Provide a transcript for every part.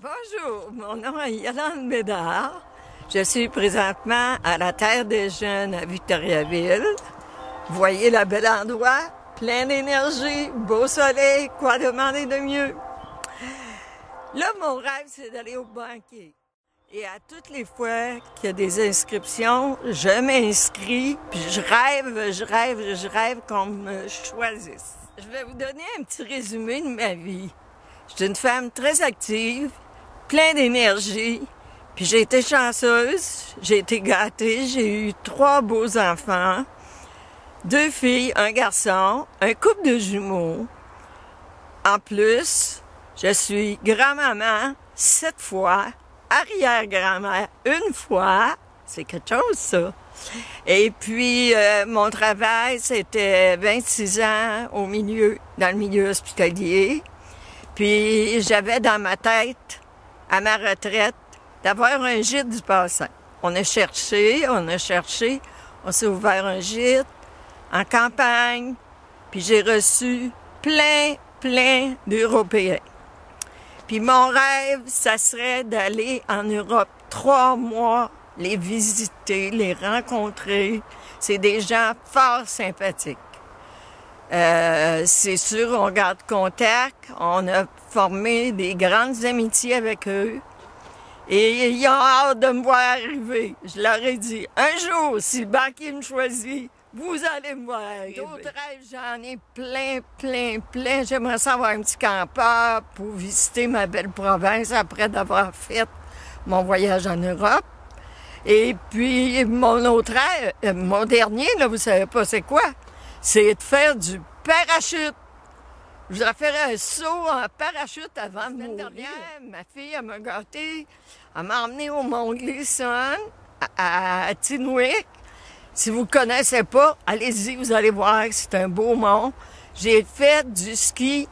Bonjour, mon nom est Yolande Bédard. Je suis présentement à la Terre des Jeunes à Victoriaville. Vous voyez le bel endroit, plein d'énergie, beau soleil, quoi demander de mieux? Là, mon rêve, c'est d'aller au banquier. Et à toutes les fois qu'il y a des inscriptions, je m'inscris, puis je rêve qu'on me choisisse. Je vais vous donner un petit résumé de ma vie. Je suis une femme très active, plein d'énergie, puis j'ai été chanceuse, j'ai été gâtée, j'ai eu 3 beaux enfants, 2 filles, un garçon, un couple de jumeaux. En plus, je suis grand-maman 7 fois, arrière-grand-mère 1 fois, c'est quelque chose ça. Et puis, mon travail, c'était 26 ans dans le milieu hospitalier. Puis, j'avais dans ma tête, à ma retraite, d'avoir un gîte du passant. On a cherché, on s'est ouvert un gîte en campagne, puis j'ai reçu plein d'Européens. Puis mon rêve, ça serait d'aller en Europe 3 mois, les visiter, les rencontrer. C'est des gens fort sympathiques. C'est sûr, on garde contact, on a formé des grandes amitiés avec eux. Et ils ont hâte de me voir arriver. Je leur ai dit, un jour, si le banquier me choisit, vous allez me voir arriver. D'autres rêves, j'en ai plein. J'aimerais savoir un petit campeur pour visiter ma belle province après d'avoir fait mon voyage en Europe. Et puis, mon autre rêve, mon dernier, là, vous savez pas c'est quoi? C'est de faire du parachute. Je voudrais faire un saut en parachute avant de mourir. La semaine dernière, ma fille, elle m'a gâté. Elle m'a emmené au Mont Glisson, à Tinwick. Si vous ne connaissez pas, allez-y, vous allez voir que c'est un beau mont. J'ai fait du ski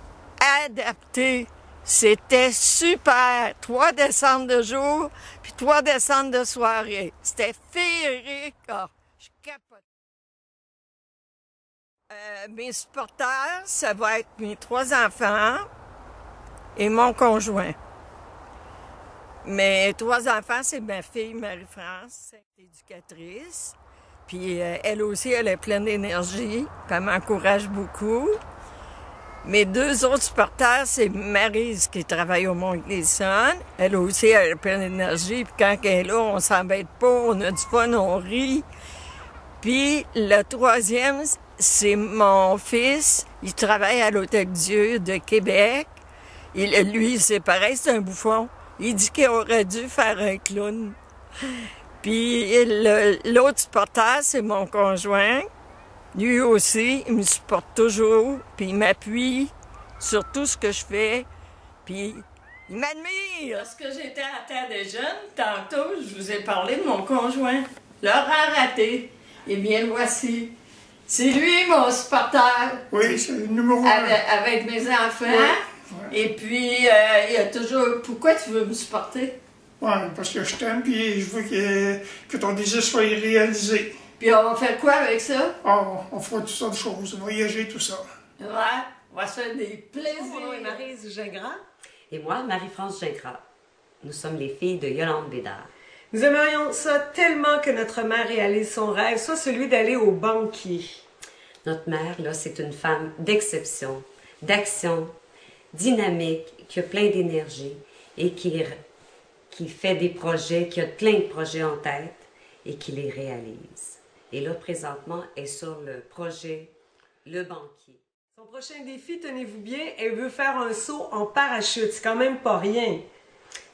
adapté. C'était super. 3 descentes de jour, puis 3 descentes de soirée. C'était féerique. Oh, je capote. Mes supporters, ça va être mes 3 enfants et mon conjoint. Mes 3 enfants, c'est ma fille Marie-France, éducatrice. Puis elle aussi, elle est pleine d'énergie, puis elle m'encourage beaucoup. Mes 2 autres supporters, c'est Maryse qui travaille au Mont Glisson. Elle aussi, elle est pleine d'énergie, puis quand elle est là, on s'embête pas, on a du fun, on rit. Puis le 3e, c'est mon fils, il travaille à l'Hôtel-Dieu de Québec. Lui, c'est pareil, c'est un bouffon. Il dit qu'il aurait dû faire un clown. Puis l'autre supporter, c'est mon conjoint. Lui aussi, il me supporte toujours, puis il m'appuie sur tout ce que je fais, puis il m'admire. Lorsque j'étais à la Terre des Jeunes, tantôt, je vous ai parlé de mon conjoint, Laurent Raté. Eh bien, le voici. C'est lui, mon supporter. Oui, c'est le numéro 1. Avec mes enfants. Ouais. Et puis, il y a toujours... Pourquoi tu veux me supporter? Oui, parce que je t'aime, puis je veux que ton désir soit réalisé. Puis on va faire quoi avec ça? Oh, on fera toutes sortes de choses, voyager, tout ça. Ouais, on va se faire des plaisirs. Mon nom est Maryse Gingras. Et moi, Marie-France Gingras. Nous sommes les filles de Yolande Bédard. Nous aimerions ça tellement que notre mère réalise son rêve, soit celui d'aller au banquier. Notre mère, là, c'est une femme d'exception, d'action, dynamique, qui a plein d'énergie et qui fait des projets, qui a plein de projets en tête et qui les réalise. Et là, présentement, elle est sur le projet Le Banquier. Son prochain défi, tenez-vous bien, elle veut faire un saut en parachute. C'est quand même pas rien.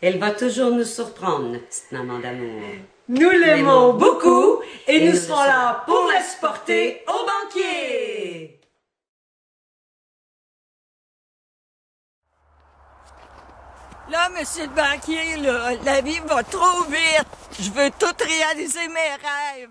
Elle va toujours nous surprendre, cette maman d'amour. Nous l'aimons beaucoup et nous serons là pour la supporter au banquier. Là, monsieur le banquier, là, la vie va trop vite. Je veux tout réaliser mes rêves.